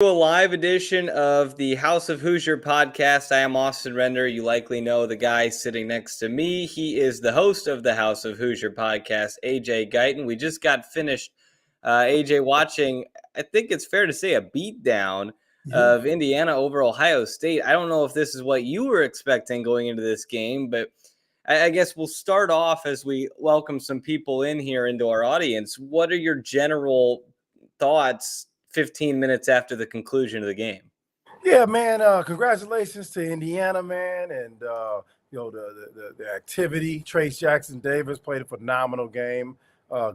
To a live edition of the House of Hoosier podcast. I am Austin Render. You likely know the guy sitting next to me. He is the host of the House of Hoosier podcast, AJ Guyton. We just got finished, AJ, watching, I think it's fair to say, a beatdown of Indiana over Ohio State. I don't know if this is what you were expecting going into this game, but I guess we'll start off as we welcome some people in here into our audience. What are your general thoughts 15 minutes after the conclusion of the game? Yeah, man. Congratulations to Indiana, man, and the activity. Trey Jackson-Davis played a phenomenal game.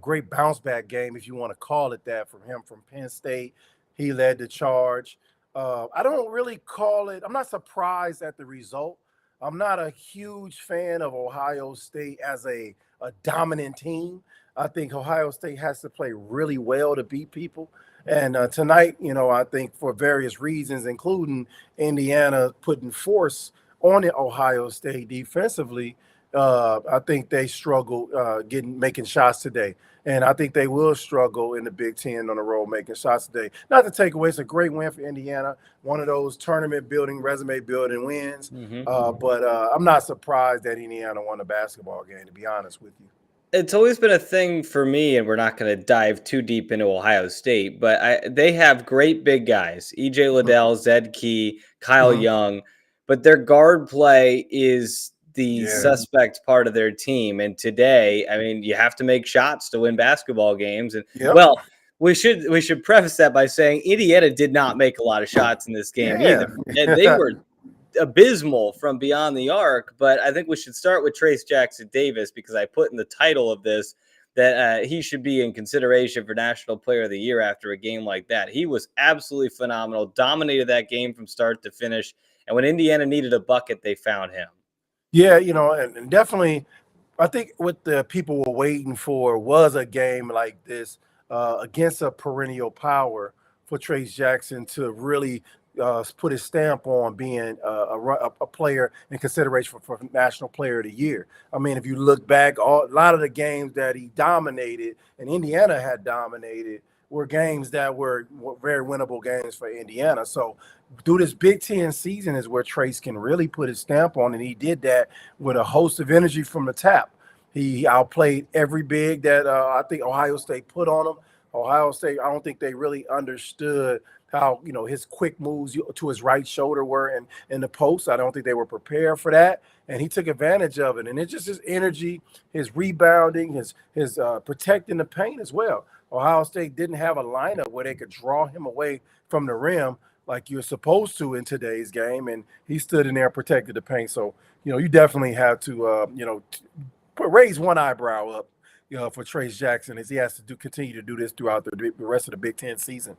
Great bounce back game, if you want to call it that, from him from Penn State. He led the charge. I don't really call it. I'm not surprised at the result. I'm not a huge fan of Ohio State as a dominant team. I think Ohio State has to play really well to beat people. And tonight, I think for various reasons, including Indiana putting force on the Ohio State defensively, I think they struggled making shots today. And I think they will struggle in the Big Ten on the road making shots today. Not to take away, it's a great win for Indiana, one of those tournament building, resume building wins. But I'm not surprised that Indiana won the basketball game, to be honest with you. It's always been a thing for me, and we're not going to dive too deep into Ohio State, but they have great big guys, E.J. Liddell, Zed Key, Kyle Young, but their guard play is the suspect part of their team. And today, I mean, you have to make shots to win basketball games. And well, we should preface that by saying Indiana did not make a lot of shots in this game either. And they were abysmal from beyond the arc. But I think we should start with Trey Jackson-Davis, because I put in the title of this that he should be in consideration for National Player of the Year after a game like that. He was absolutely phenomenal, dominated that game from start to finish. And when Indiana needed a bucket, they found him. Yeah, and definitely, I think what the people were waiting for was a game like this against a perennial power for Trey Jackson to really put his stamp on being a player in consideration for National Player of the Year. I mean, if you look back, a lot of the games that he dominated and Indiana had dominated were games that were very winnable games for Indiana. So through this Big Ten season is where Trace can really put his stamp on, and he did that with a host of energy from the tap. He outplayed every big that I think Ohio State put on him. Ohio State, I don't think they really understood how, his quick moves to his right shoulder were in the post. I don't think they were prepared for that, and he took advantage of it. And it's just his energy, his rebounding, his protecting the paint as well. Ohio State didn't have a lineup where they could draw him away from the rim like you're supposed to in today's game, and he stood in there and protected the paint. So, you definitely have to, raise one eyebrow up, for Trayce Jackson, as he has to continue to do this throughout the rest of the Big Ten season.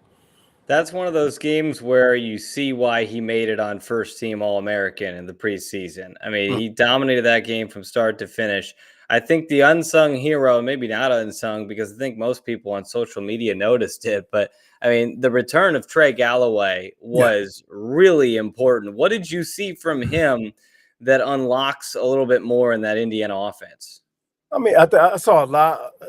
That's one of those games where you see why he made it on first team All-American in the preseason. I mean, he dominated that game from start to finish. I think the unsung hero, maybe not unsung, because I think most people on social media noticed it, but I mean, the return of Trey Galloway was really important. What did you see from him that unlocks a little bit more in that Indiana offense? I mean, I saw an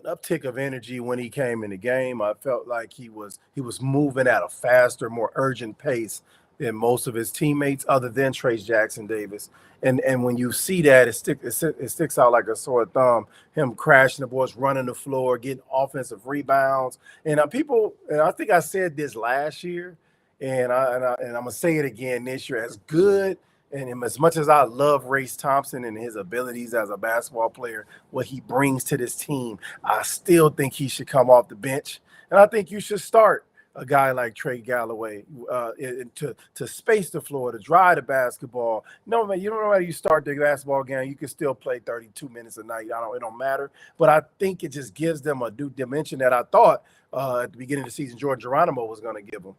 uptick of energy when he came in the game. I felt like he was moving at a faster, more urgent pace than most of his teammates, other than Trey Jackson-Davis. And when you see that, it sticks out like a sore thumb. Him crashing the boards, running the floor, getting offensive rebounds. And I think I said this last year, and I'm gonna say it again this year. As good. And as much as I love Race Thompson and his abilities as a basketball player, what he brings to this team, I still think he should come off the bench. And I think you should start a guy like Trey Galloway to space the floor, to drive the basketball. No, man, you don't know how you start the basketball game. You can still play 32 minutes a night. It don't matter. But I think it just gives them a new dimension that I thought at the beginning of the season Jordan Geronimo was going to give them.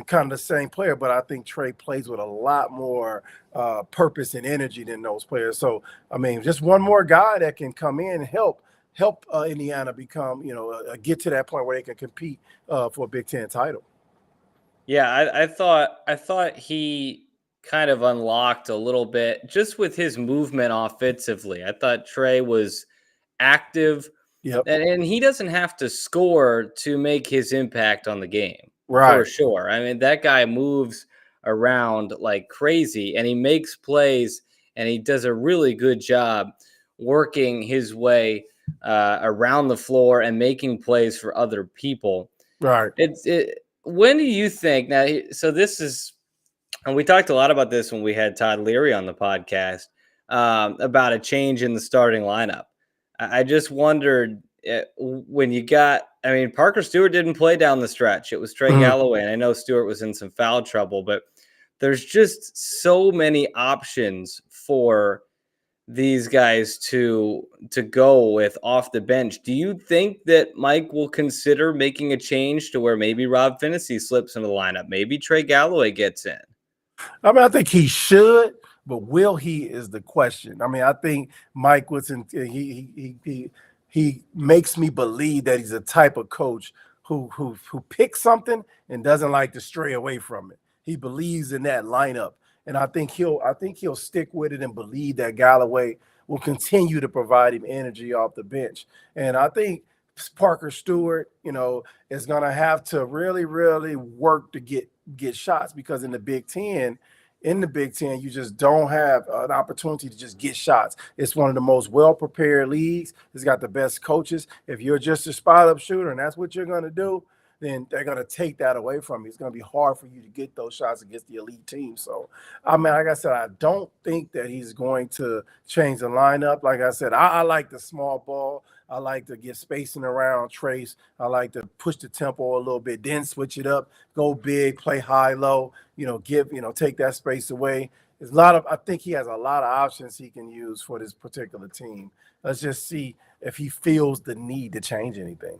Kind of the same player, but I think Trey plays with a lot more purpose and energy than those players. So, I mean, just one more guy that can come in and help Indiana become, get to that point where they can compete for a Big Ten title. Yeah, I thought he kind of unlocked a little bit just with his movement offensively. I thought Trey was active, and he doesn't have to score to make his impact on the game. for Right. sure. I mean, that guy moves around like crazy and he makes plays and he does a really good job working his way around the floor and making plays for other people. Right. When do you think now? So this is, and we talked a lot about this when we had Todd Leary on the podcast about a change in the starting lineup. I just wondered when you got. I mean, Parker Stewart didn't play down the stretch. It was Trey Mhm. Galloway, and I know Stewart was in some foul trouble, but there's just so many options for these guys to go with off the bench. Do you think that Mike will consider making a change to where maybe Rob Finney slips into the lineup, maybe Trey Galloway gets in? I mean, I think he should, but will he is the question. I mean, I think Mike was in. He makes me believe that he's a type of coach who picks something and doesn't like to stray away from it. He believes in that lineup, and I think he'll stick with it and believe that Galloway will continue to provide him energy off the bench. And I think Parker Stewart, is going to have to really, really work to get shots because in the Big Ten, you just don't have an opportunity to just get shots. It's one of the most well-prepared leagues. It's got the best coaches. If you're just a spot-up shooter and that's what you're going to do, then they're going to take that away from you. It's going to be hard for you to get those shots against the elite team. So, I mean, like I said, I don't think that he's going to change the lineup. Like I said, I like the small ball. I like to get spacing around Trace. I like to push the tempo a little bit, then switch it up, go big, play high, low, take that space away. I think he has a lot of options he can use for this particular team. Let's just see if he feels the need to change anything.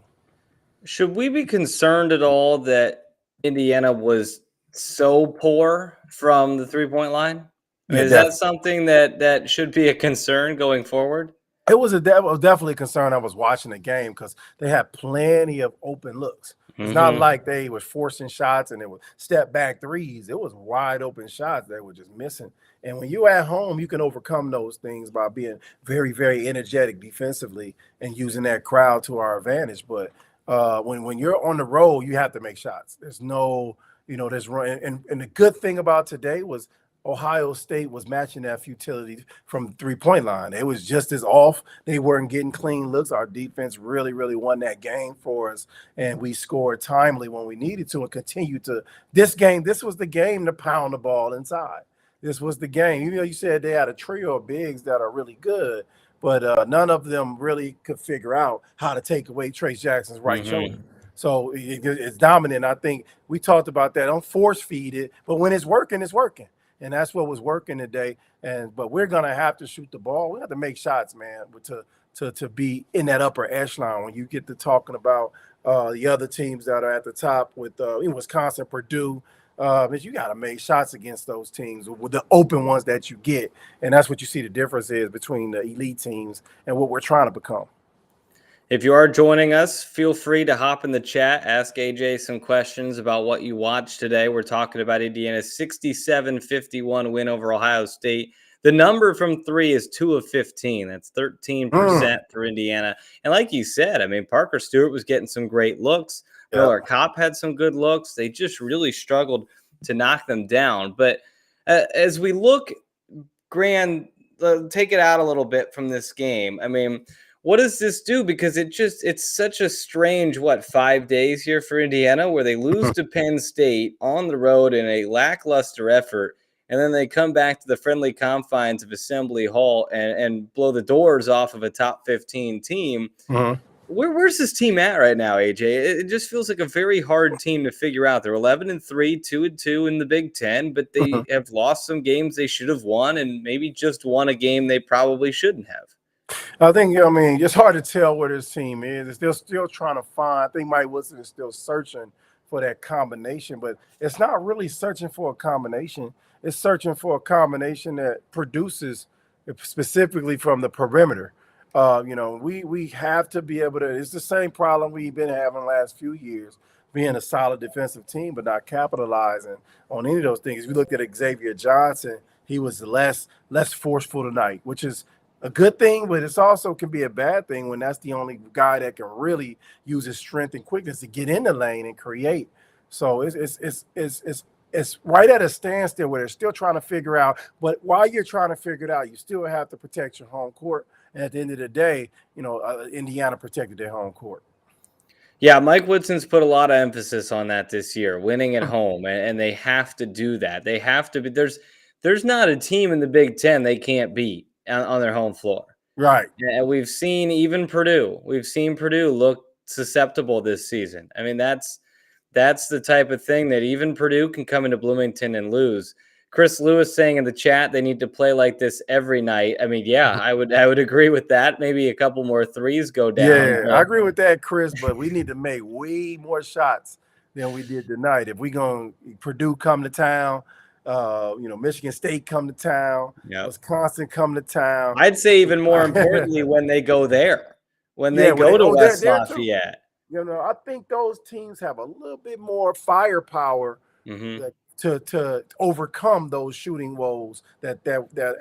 Should we be concerned at all that Indiana was so poor from the 3-point line? I Yeah, mean, is that definitely. something that should be a concern going forward? It was definitely a concern. I was watching the game because they had plenty of open looks. It's not Mhm. like they were forcing shots and it was step back threes. It was wide open shots they were just missing. And when you at home, you can overcome those things by being very, very energetic defensively and using that crowd to our advantage. But when you're on the road, you have to make shots. There's no, there's run. And the good thing about today was Ohio State was matching that futility from the 3-point line. It was just as off. They weren't getting clean looks. Our defense really, really won that game for us, and we scored timely when we needed to and continued to. This was the game to pound the ball inside. This was the game. Even though you said they had a trio of bigs that are really good, but none of them really could figure out how to take away Trace Jackson's right shoulder. Mhm. So it's dominant. I think we talked about that. Don't force feed it, but when it's working, it's working. And that's what was working today. But we're gonna have to shoot the ball. We have to make shots, man, to be in that upper echelon. When you get to talking about the other teams that are at the top with in Wisconsin, Purdue, but you got to make shots against those teams with the open ones that you get, and that's what you see the difference is between the elite teams and what we're trying to become. If you are joining us, feel free to hop in the chat, ask AJ some questions about what you watched today. We're talking about Indiana's 67-51 win over Ohio State. The number from three is 2 of 15. That's 13% for Indiana. And like you said, I mean, Parker Stewart was getting some great looks. Yeah. Miller Kopp had some good looks. They just really struggled to knock them down. But as we look, Grand, take it out a little bit from this game. I mean, what does this do? Because it's such a strange 5 days here for Indiana where they lose to Penn State on the road in a lackluster effort, and then they come back to the friendly confines of Assembly Hall and blow the doors off of a top 15 team. Mhm. Where's this team at right now, AJ? It just feels like a very hard team to figure out. They're 11-3, 2-2 in the Big Ten, but they have lost some games they should have won, and maybe just won a game they probably shouldn't have. I think, I mean, it's hard to tell where this team is. They're still trying to find. I think Mike Wilson is still searching for that combination, but it's not really searching for a combination. It's searching for a combination that produces specifically from the perimeter. We have to be able to. It's the same problem we've been having the last few years, being a solid defensive team, but not capitalizing on any of those things. We looked at Xavier Johnson; he was less forceful tonight, which is a good thing, but it's also can be a bad thing when that's the only guy that can really use his strength and quickness to get in the lane and create. So it's right at a standstill where they're still trying to figure out. But while you're trying to figure it out, you still have to protect your home court. And at the end of the day, Indiana protected their home court. Yeah, Mike Woodson's put a lot of emphasis on that this year, winning at home, and they have to do that. They have to be there's not a team in the Big Ten they can't beat on their home floor. Right. And we've seen even Purdue. We've seen Purdue look susceptible this season. I mean, that's the type of thing that even Purdue can come into Bloomington and lose. Chris Lewis saying in the chat they need to play like this every night. I mean, yeah, I would agree with that. Maybe a couple more threes go down. Yeah, I agree with that, Chris. But we need to make way more shots than we did tonight. If we gonna Purdue come to town, Michigan State come to town, Yep. Wisconsin come to town. I'd say even more importantly when they go there, when they go to West Lafayette. I think those teams have a little bit more firepower to overcome those shooting woes that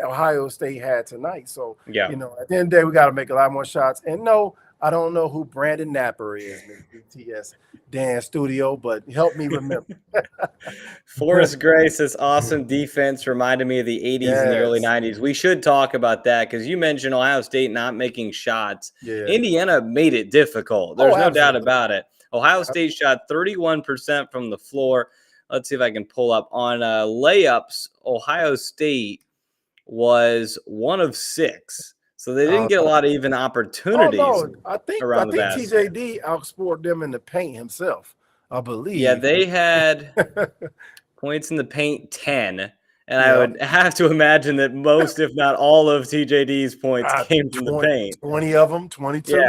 Ohio State had tonight. So, at the end of the day, we got to make a lot more shots. And no, I don't know who Brandon Napper is, BTS Dan Studio, but help me remember. Forrest Gray says, awesome defense. Reminded me of the 80s and the early 90s. We should talk about that because you mentioned Ohio State not making shots. Yeah. Indiana made it difficult. There's no doubt about it. Ohio State shot 31% from the floor. Let's see if I can pull up on layups. Ohio State was 1 of 6. So they didn't get a lot of even opportunities. I think TJD outscored them in the paint himself, I believe. Yeah, they had points in the paint 10. And I would have to imagine that most, if not all, of TJD's points came from the paint. 20 of them, 22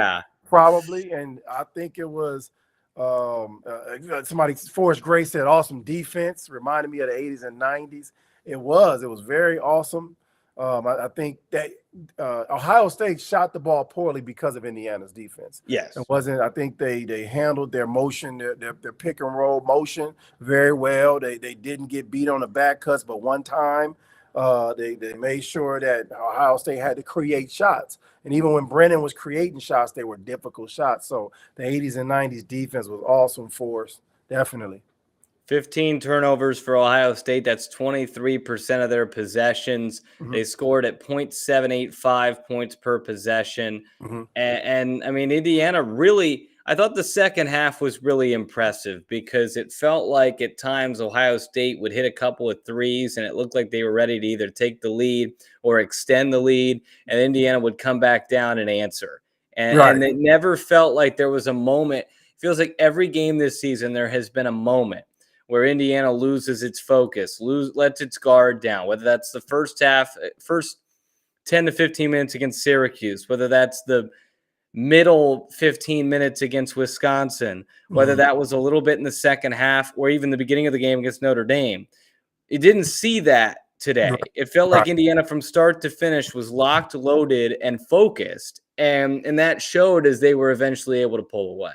probably. And I think it was Forrest Gray said awesome defense, reminded me of the 80s and 90s. It was very awesome. I think that Ohio State shot the ball poorly because of Indiana's defense. Yes. It wasn't. I think they handled their motion, their pick and roll motion very well. They didn't get beat on the back cuts, but one time they made sure that Ohio State had to create shots. And even when Brennan was creating shots, they were difficult shots. So the 80s and 90s defense was awesome for us, definitely. 15 turnovers for Ohio State. That's 23% of their possessions. They scored at 0.785 points per possession. And I mean, Indiana really, I thought the second half was really impressive because it felt like at times Ohio State would hit a couple of threes and it looked like they were ready to either take the lead or extend the lead. And Indiana would come back down and answer. And it never felt like there was a moment. It feels like every game this season, there has been a moment where Indiana loses its focus, lets its guard down, whether that's the first 10 to 15 minutes against Syracuse, whether that's the middle 15 minutes against Wisconsin, whether that was a little bit in the second half or even the beginning of the game against Notre Dame. It didn't see that today. It felt like Indiana from start to finish was locked, loaded, and focused, and that showed as they were eventually able to pull away.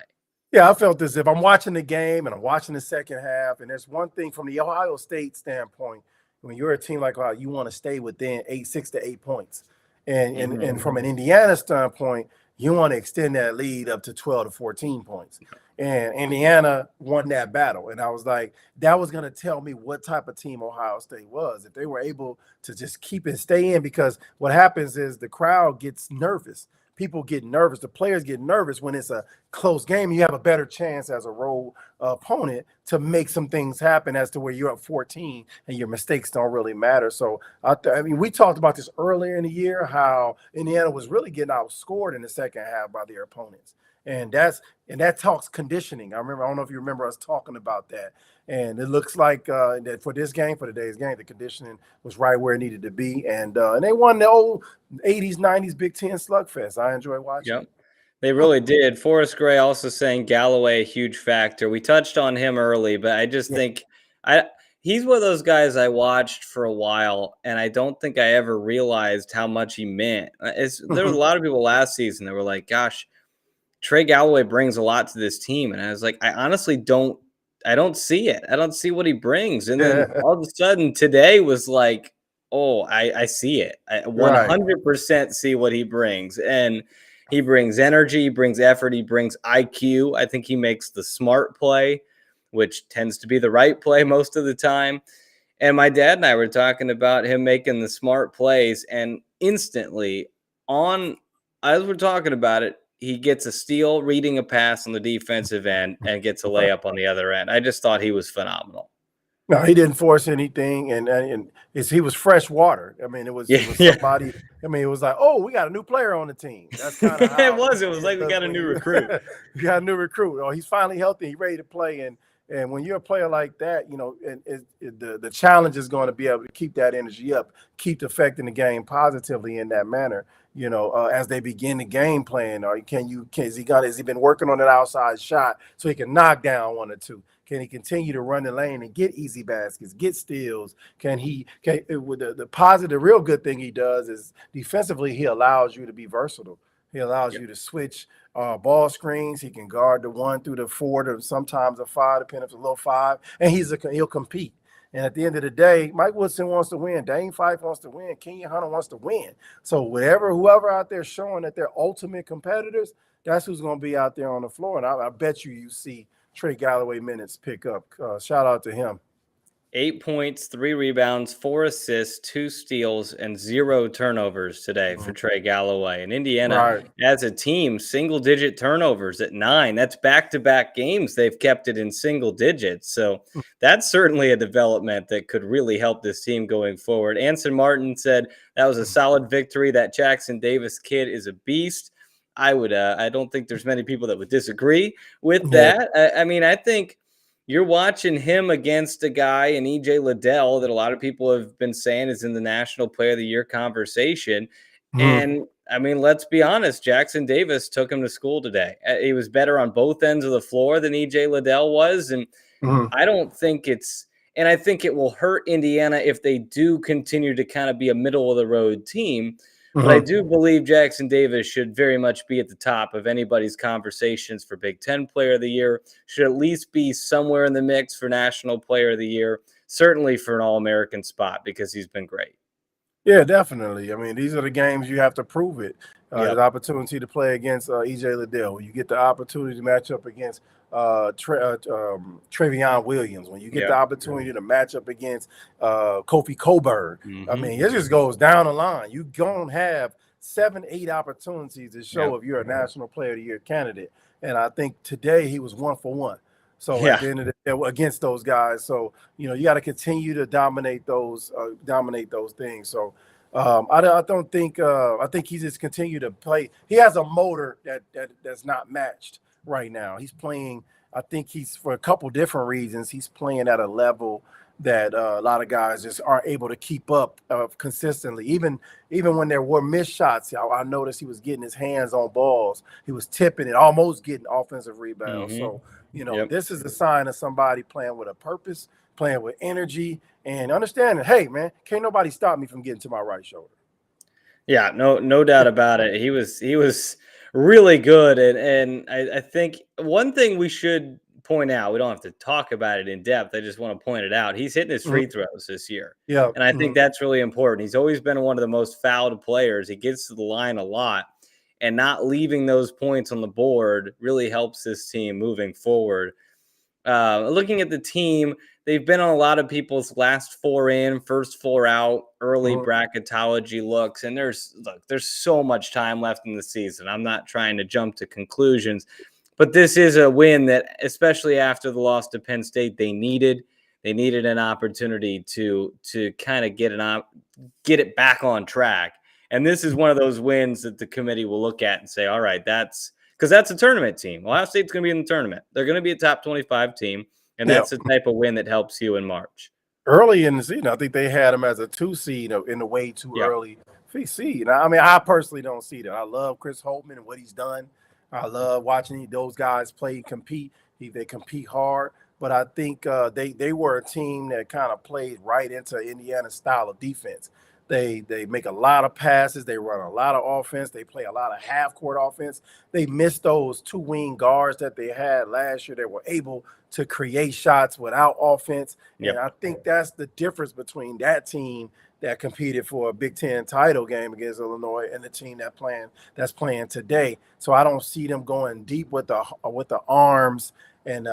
Yeah, I felt as if I'm watching the game and I'm watching the second half. And there's one thing from the Ohio State standpoint, when you're a team like Ohio, you want to stay within 6 to 8 points. And from an Indiana standpoint, you want to extend that lead up to 12 to 14 points. And Indiana won that battle. And I was like, that was going to tell me what type of team Ohio State was. If they were able to just keep it, stay in, because what happens is the crowd gets nervous. People get nervous. The players get nervous when it's a close game. You have a better chance as a road opponent to make some things happen as to where you're up 14 and your mistakes don't really matter. So, I mean, we talked about this earlier in the year, how Indiana was really getting outscored in the second half by their opponents. And that talks conditioning. I don't know if you remember us talking about that. And it looks like that for today's game, the conditioning was right where it needed to be. And they won the old 80s, 90s Big Ten slugfest. I enjoy watching. Yep, they really did. Forrest Gray also saying Galloway, a huge factor. We touched on him early, but I just think he's one of those guys I watched for a while, and I don't think I ever realized how much he meant. There were a lot of people last season that were like, gosh, Trey Galloway brings a lot to this team. And I was like, I honestly don't see it. I don't see what he brings. And then all of a sudden today was like, oh, I see it. I 100% see what he brings. And he brings energy, he brings effort, he brings IQ. I think he makes the smart play. which tends to be the right play most of the time. And my dad and I were talking about him making the smart plays, and instantly, on as we're talking about it, he gets a steal, reading a pass on the defensive end, and gets a layup on the other end. I just thought he was phenomenal. No, he didn't force anything, and he was fresh water. I mean, Yeah, it was yeah. somebody. I mean, it was like, oh, we got a new player on the team. That's kind of It how was. It was it like we looked got a when new you recruit. you got a new recruit. Oh, he's finally healthy. He's ready to play, and when you're a player like that, and the challenge is going to be able to keep that energy up, keep affecting the game positively in that manner. As they begin the game plan, or has he been working on an outside shot so he can knock down one or two? Can he continue to run the lane and get easy baskets, get steals? With the positive, real good thing he does is defensively, he allows you to be versatile. He allows Yep. you to switch ball screens. He can guard the 1 through the 4 to sometimes a 5, depending if it's a little 5, and he'll compete. And at the end of the day, Mike Woodson wants to win. Dane Fife wants to win. Kenyon Hunter wants to win. So whoever out there showing that they're ultimate competitors, that's who's going to be out there on the floor. And I bet you see Trey Galloway minutes pick up. Shout out to him. 8 points, 3 rebounds, 4 assists, 2 steals, and 0 turnovers today for Trey Galloway. And Indiana, Right. as a team, single-digit turnovers at 9. That's back-to-back games they've kept it in single digits. So that's certainly a development that could really help this team going forward. Anson Martin said that was a solid victory. That Jackson Davis kid is a beast. I don't think there's many people that would disagree with Yeah. that. I mean, I think you're watching him against a guy in EJ Liddell that a lot of people have been saying is in the National Player of the Year conversation. Mm-hmm. And I mean, let's be honest, Jackson Davis took him to school today. He was better on both ends of the floor than EJ Liddell was. And Mm-hmm. I don't think and I think it will hurt Indiana if they do continue to kind of be a middle of the road team. But I Mm-hmm. do believe Jackson Davis should very much be at the top of anybody's conversations for Big Ten Player of the Year, should at least be somewhere in the mix for National Player of the Year, certainly for an All-American spot because he's been great. Yeah, definitely. I mean, these are the games you have to prove it. The Yep. opportunity to play against EJ Liddell. When you get the opportunity to match up against Travion Williams. When you get the Yep. opportunity to match up against Kofi Coburn. I Mm-hmm. mean, it just goes down the line. You're going to have 7, 8 opportunities to show Yep. if you're a National Player of the Year candidate. And I think today he was 1 for 1. So at Yeah. the end of the day, against those guys. So, you got to continue to dominate those things. So I don't think I think he just continue to play. He has a motor that's not matched right now. He's playing. I think he's for a couple different reasons. He's playing at a level that a lot of guys just aren't able to keep up consistently. Even when there were missed shots, I noticed he was getting his hands on balls. He was tipping it, almost getting offensive rebounds. Mm-hmm. So Yep. this is a sign of somebody playing with a purpose, playing with energy, and understanding. Hey, man, can't nobody stop me from getting to my right shoulder. Yeah, no doubt about it. He was really good, and I think one thing we should point out, we don't have to talk about it in depth. I just want to point it out. He's hitting his free throws this year, Yeah. and I think that's really important. He's always been one of the most fouled players. He gets to the line a lot, and not leaving those points on the board really helps this team moving forward. Looking at the team, they've been on a lot of people's last 4 in, first 4 out, early bracketology looks, and there's so much time left in the season. I'm not trying to jump to conclusions, but this is a win that, especially after the loss to Penn State, they needed. They needed an opportunity to kind of get it back on track. And this is one of those wins that the committee will look at and say, all right, because that's a tournament team. Ohio State's going to be in the tournament. They're going to be a top 25 team, and Yeah. that's the type of win that helps you in March. Early in the season, I think they had him as a 2 seed in the way too Yep. early seed. I mean, I personally don't see that. I love Chris Holtman and what he's done. I love watching those guys play, compete. They compete hard. But I think they were a team that kind of played right into Indiana's style of defense. They make a lot of passes. They run a lot of offense. They play a lot of half-court offense. They missed those 2 wing guards that they had last year. They were able to create shots without offense. Yep. And I think that's the difference between that team that competed for a Big Ten title game against Illinois and the team that's playing today. So I don't see them going deep with the arms and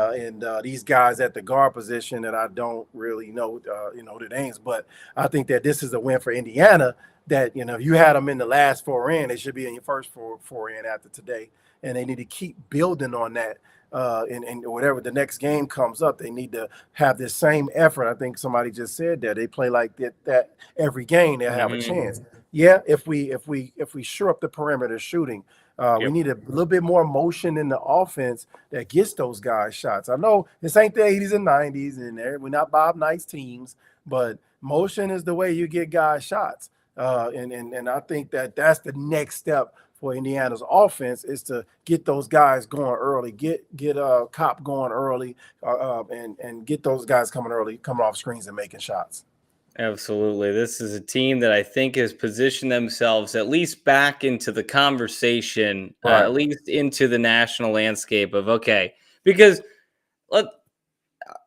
these guys at the guard position that I don't really know, the names. But I think that this is a win for Indiana. That if you had them in the last four in, they should be in your first four in after today, and they need to keep building on that. And whatever the next game comes up, they need to have this same effort. I think somebody just said that they play like that every game, they'll have a chance. Yeah, if we shore up the perimeter shooting, we need a little bit more motion in the offense that gets those guys shots. I know this ain't the 80s and 90s, and we're not Bob Knight's teams, but motion is the way you get guys shots. And I think that's the next step for Indiana's offense is to get those guys going early, get Cop going early, and get those guys coming off screens and making shots. Absolutely. This is a team that I think has positioned themselves at least back into the conversation, Right. at least into the national landscape of, okay, because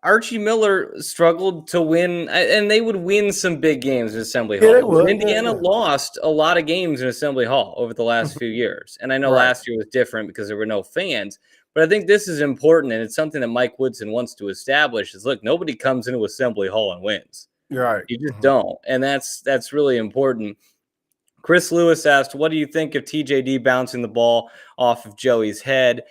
Archie Miller struggled to win, and they would win some big games in Assembly Hall. They would. Indiana lost a lot of games in Assembly Hall over the last few years. And I know last year was different because there were no fans. But I think this is important, and it's something that Mike Woodson wants to establish is, look, nobody comes into Assembly Hall and wins. You're right. You just don't. And that's really important. Chris Lewis asked, what do you think of TJD bouncing the ball off of Joey's head?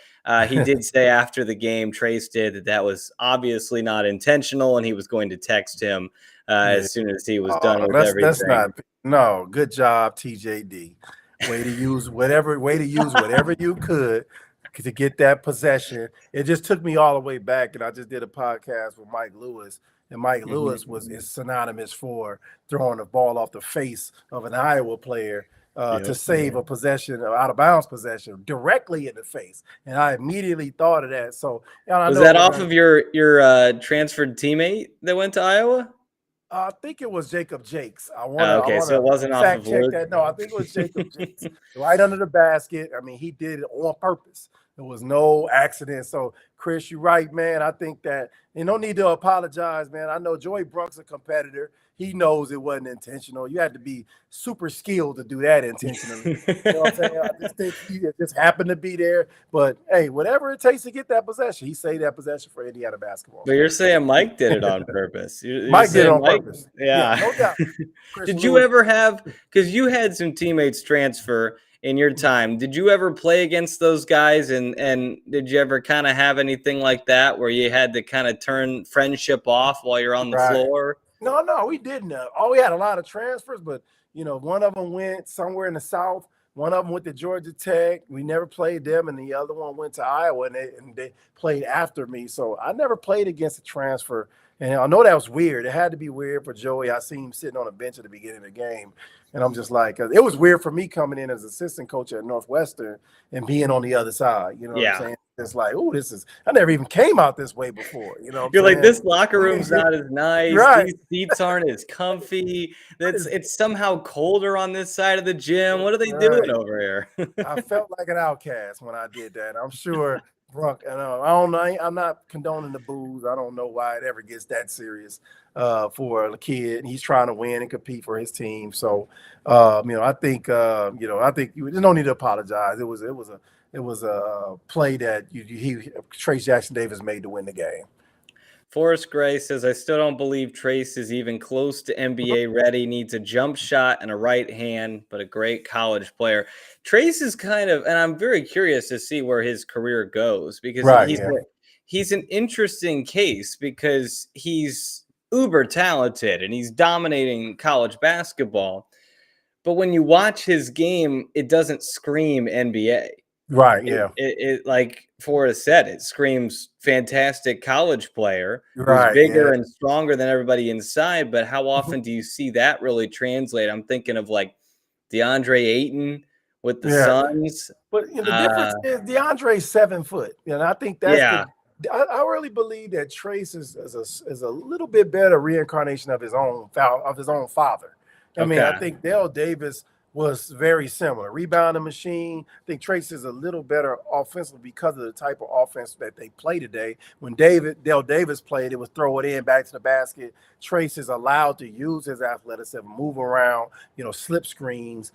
He did say after the game, Trace did, that was obviously not intentional, and he was going to text him as soon as he was done with everything. No, good job, TJD. Way to use whatever you could to get that possession. It just took me all the way back, and I just did a podcast with Mike Lewis. And Mike Lewis is synonymous for throwing the ball off the face of an Iowa player to save a possession, out of bounds possession, directly in the face. And I immediately thought of that. So was that off of your transferred teammate that went to Iowa? I think it was Jacob Jakes. So it wasn't off of Wood. That. No, I think it was Jacob Jakes, right under the basket. I mean, he did it on purpose. There was no accident. So, Chris, you're right, man. I think that you don't need to apologize, man. I know Joey Brunk's a competitor. He knows it wasn't intentional. You had to be super skilled to do that intentionally. You know what I'm saying? I just think he just happened to be there. But, hey, whatever it takes to get that possession, he saved that possession for Indiana basketball. But you're saying Mike did it on purpose. Mike did it on purpose. Yeah. No doubt. Did you ever have – because you had some teammates transfer – in your time, did you ever play against those guys, and did you ever kind of have anything like that where you had to kind of turn friendship off while you're on the floor? No, we didn't. We had a lot of transfers, but one of them went somewhere in the South. One of them went to Georgia Tech. We never played them, and the other one went to Iowa, and they played after me. So I never played against a transfer. And I know that was weird. It had to be weird for Joey. I seen him sitting on a bench at the beginning of the game. And I'm just like, it was weird for me coming in as assistant coach at Northwestern and being on the other side. You know what I'm saying? It's like, I never even came out this way before. You're like, this locker room's not as nice. Right. These seats aren't as comfy. It's somehow colder on this side of the gym. What are they doing over here? I felt like an outcast when I did that. I'm sure Brunk, and I don't know. I'm not condoning the booze. I don't know why it ever gets that serious for a kid. He's trying to win and compete for his team. So, I think you no need to apologize. It was a play that Trace Jackson Davis made to win the game. Forrest Gray says, I still don't believe Trace is even close to NBA ready. Needs a jump shot and a right hand, but a great college player. Trace is kind of, and I'm very curious to see where his career goes, because he's an interesting case, because he's uber talented and he's dominating college basketball. But when you watch his game, it doesn't scream NBA. Right, yeah. It like Forrest said, it screams fantastic college player who's bigger and stronger than everybody inside. But how often do you see that really translate? I'm thinking of like DeAndre Ayton with the Suns. But the difference is DeAndre's 7 foot. And I think that's I really believe that Trace is a little bit better reincarnation of his own father. I mean, I think Dale Davis was very similar. Rebounding machine. I think Trace is a little better offensively because of the type of offense that they play today. When Dale Davis played, it was throw it in, back to the basket. Trace is allowed to use his athleticism, move around, slip screens.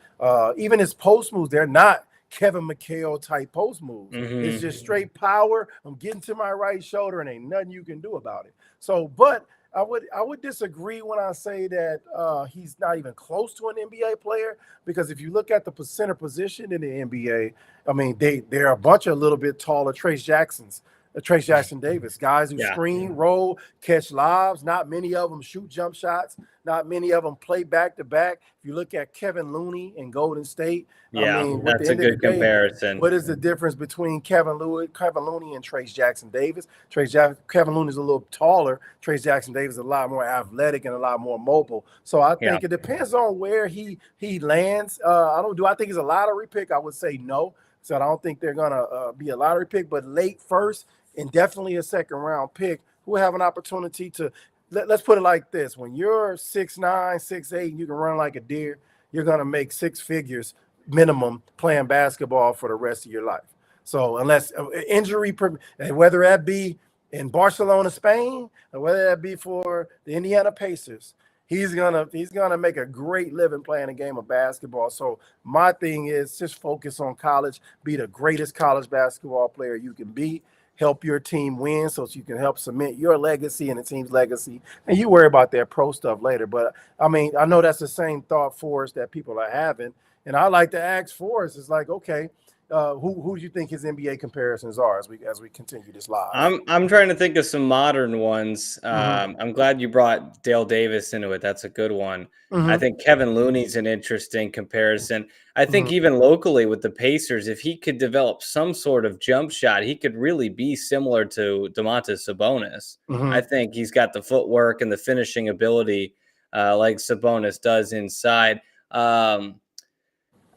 Even his post moves, they're not Kevin McHale type post moves. It's just straight power. I'm getting to my right shoulder, and ain't nothing you can do about it. So, but I would disagree when I say that he's not even close to an NBA player, because if you look at the center position in the NBA, I mean, they're a bunch of a little bit taller Trace Jackson Davis, guys who screen, roll, catch lobs. Not many of them shoot jump shots. Not many of them play back to back. If you look at Kevin Looney in Golden State, I mean, that's a good comparison. What is the difference between Kevin Looney and Trace Jackson Davis? Kevin Looney is a little taller. Trace Jackson Davis is a lot more athletic and a lot more mobile. So I think it depends on where he lands. Do I think he's a lottery pick? I would say no. So I don't think they're gonna be a lottery pick, but late first and definitely a second round pick who have an opportunity to. Let's put it like this: when you're 6'9", 6'8", and you can run like a deer, you're gonna make six figures minimum playing basketball for the rest of your life. So unless injury, whether that be in Barcelona, Spain, or whether that be for the Indiana Pacers, he's gonna make a great living playing a game of basketball. So my thing is just focus on college, be the greatest college basketball player you can be. Help your team win so you can help cement your legacy and the team's legacy. And you worry about that pro stuff later. But, I mean, I know that's the same thought Forrest that people are having. And I like to ask Forrest, it's like, okay, who do you think his NBA comparisons are as we continue this live? I'm trying to think of some modern ones. I'm glad you brought Dale Davis into it. That's a good one. I think Kevin Looney's an interesting comparison. I think even locally with the Pacers, if he could develop some sort of jump shot, he could really be similar to Domantas Sabonis. I think he's got the footwork and the finishing ability like Sabonis does inside.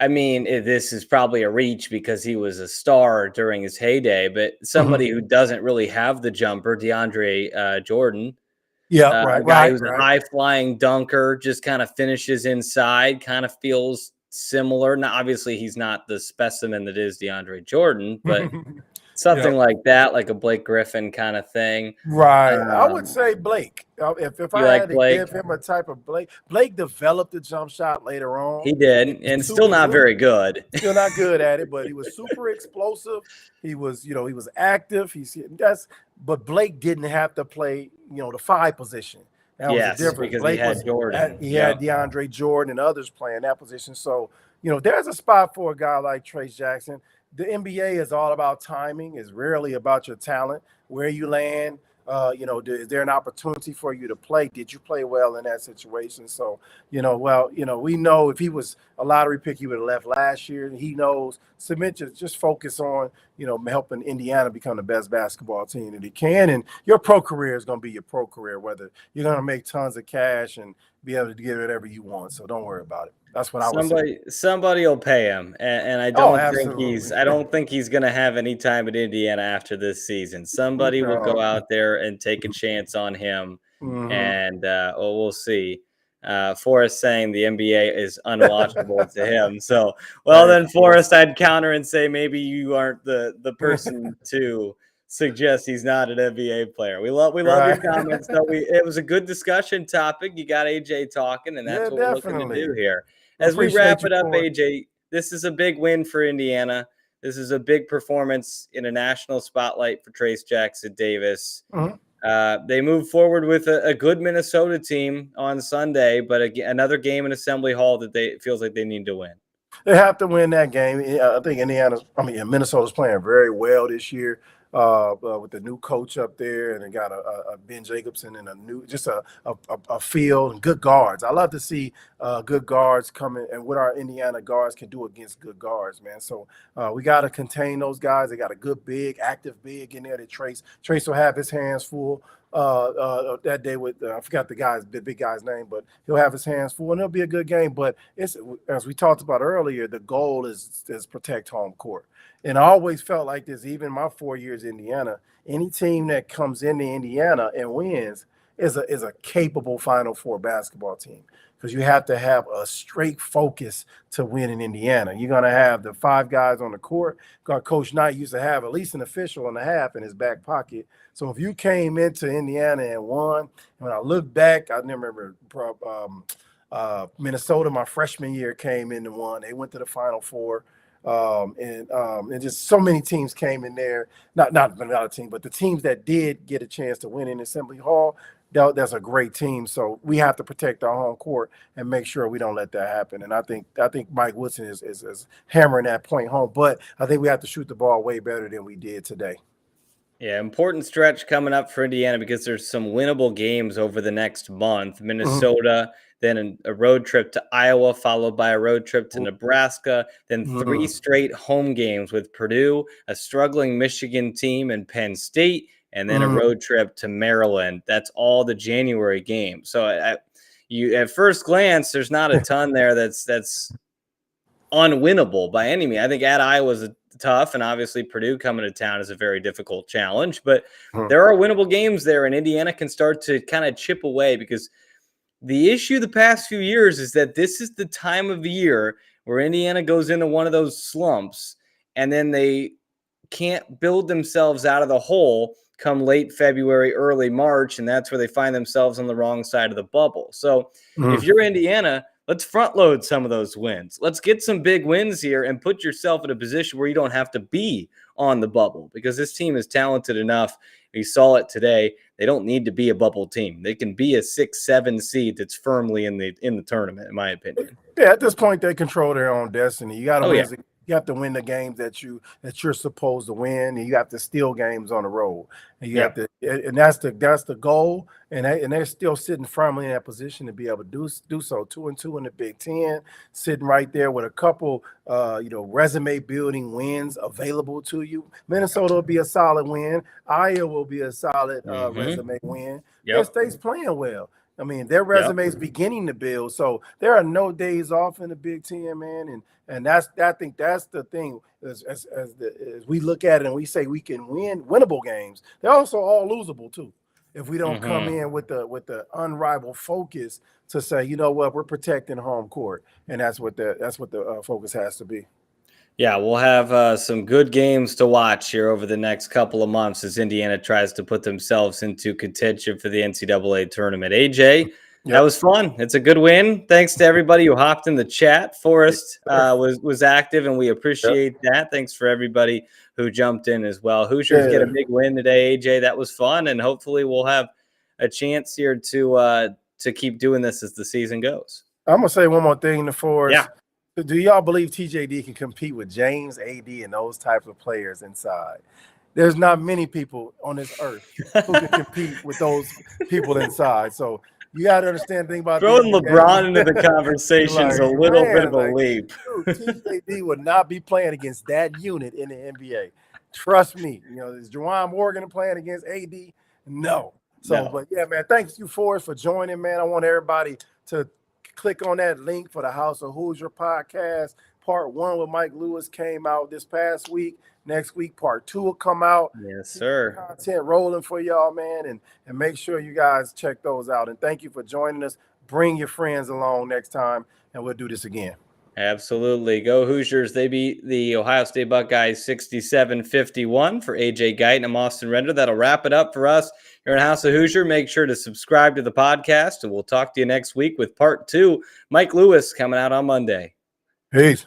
I mean, this is probably a reach because he was a star during his heyday, but somebody who doesn't really have the jumper, DeAndre Jordan, a guy who's a high-flying dunker, just kind of finishes inside, kind of feels similar. Now, obviously, he's not the specimen that is DeAndre Jordan, but something like that, like a Blake Griffin kind of thing. Right. I would say Blake. If I had to give him a type of Blake developed the jump shot later on. He did, and still not very good. Still not good at it, but he was super explosive. He was, he was active. But Blake didn't have to play, the 5 position. That was the difference. Because Blake he had Jordan. He had DeAndre Jordan and others playing that position. So, there's a spot for a guy like Trace Jackson. The NBA is all about timing. It's rarely about your talent, where you land. Is there an opportunity for you to play? Did you play well in that situation? So, we know if he was a lottery pick, he would have left last year. He knows. Just focus on, helping Indiana become the best basketball team that he can. And your pro career is going to be your pro career, whether you're going to make tons of cash and be able to get whatever you want. So don't worry about it. That's what I would say. Somebody will pay him, and I don't think he's going to have any time at Indiana after this season. Somebody will go out there and take a chance on him, and we'll see. Forrest saying the NBA is unwatchable to him. So, then Forrest, I'd counter and say maybe you aren't the person to suggest he's not an NBA player. We love your comments. Though it was a good discussion topic. You got AJ talking, and that's what we're looking to do here. As we wrap it up, AJ, this is a big win for Indiana. This is a big performance in a national spotlight for Trace Jackson Davis. They move forward with a good Minnesota team on Sunday, but another game in Assembly Hall that feels like they need to win. They have to win that game. I think Minnesota's playing very well this year. With the new coach up there, and they got a Ben Jacobson and a field and good guards. I love to see good guards coming and what our Indiana guards can do against good guards, man. So we got to contain those guys. They got a good active big in there that Trace will have his hands full that day with I forgot the big guy's name, but he'll have his hands full and it'll be a good game. But it's, as we talked about earlier, the goal is protect home court. And I always felt like this, even my 4 years in Indiana, any team that comes into Indiana and wins is a capable Final Four basketball team, because you have to have a straight focus to win in Indiana. You're going to have the 5 guys on the court. Coach Knight used to have at least an official and a half in his back pocket. So if you came into Indiana and won, when I look back, I remember Minnesota, my freshman year, came in and won. They went to the Final Four. And just so many teams came in there. Not a team, but the teams that did get a chance to win in Assembly Hall. That's a great team. So we have to protect our home court and make sure we don't let that happen. And I think Mike Woodson is hammering that point home. But I think we have to shoot the ball way better than we did today. Yeah, important stretch coming up for Indiana because there's some winnable games over the next month. Minnesota, then a road trip to Iowa, followed by a road trip to Nebraska, then 3 straight home games with Purdue, a struggling Michigan team, and Penn State, and then a road trip to Maryland. That's all the January games. So at first glance, there's not a ton there that's unwinnable by any means. I think at Iowa is tough, and obviously Purdue coming to town is a very difficult challenge, but there are winnable games there, and Indiana can start to kind of chip away, because the issue the past few years is that this is the time of the year where Indiana goes into one of those slumps, and then they can't build themselves out of the hole come late February, early March, and that's where they find themselves on the wrong side of the bubble. So if you're Indiana, let's front load some of those wins. Let's get some big wins here and put yourself in a position where you don't have to be on the bubble, because this team is talented enough. We saw it today. They don't need to be a bubble team. They can be a 6-7 seed that's firmly in the tournament, in my opinion. Yeah, at this point, they control their own destiny. You got to win. Yeah. You have to win the games that you're supposed to win, and you have to steal games on the road. And you have to, and that's the goal. And they're still sitting firmly in that position to be able to do so. 2-2 in the Big Ten, sitting right there with a couple, resume building wins available to you. Minnesota will be a solid win. Iowa will be a solid resume win. Penn State's playing well. I mean, their resume is beginning to build, so there are no days off in the Big Ten, man. And I think that's the thing. As we look at it and we say we can win winnable games, they're also all losable too. If we don't come in with the unrivaled focus to say, you know what, we're protecting home court, and that's what the focus has to be. Yeah, we'll have some good games to watch here over the next couple of months as Indiana tries to put themselves into contention for the NCAA tournament. AJ, that was fun. It's a good win. Thanks to everybody who hopped in the chat. Forrest was active, and we appreciate that. Thanks for everybody who jumped in as well. Hoosiers get a big win today, AJ. That was fun, and hopefully we'll have a chance here to keep doing this as the season goes. I'm going to say one more thing to Forrest. Yeah. Do y'all believe TJD can compete with James, AD, and those types of players inside? There's not many people on this earth who can compete with those people inside. So you got to understand the thing about throwing LeBron into the conversation is a little bit of a leap. Dude, TJD would not be playing against that unit in the NBA. Trust me. Is Juwan Morgan playing against AD? No. But yeah, man, thanks you, Forrest, for joining, man. I want everybody to click on that link for the House of Hoosier podcast. Part 1 with Mike Lewis came out this past week. Next week, part 2 will come out. Yes, sir. Content rolling for y'all, man. And make sure you guys check those out. And thank you for joining us. Bring your friends along next time, and we'll do this again. Absolutely. Go Hoosiers. They beat the Ohio State Buckeyes 67-51 for AJ Guyton and Austin Render. That'll wrap it up for us here in House of Hoosier. Make sure to subscribe to the podcast, and we'll talk to you next week with part 2. Mike Lewis coming out on Monday. Peace.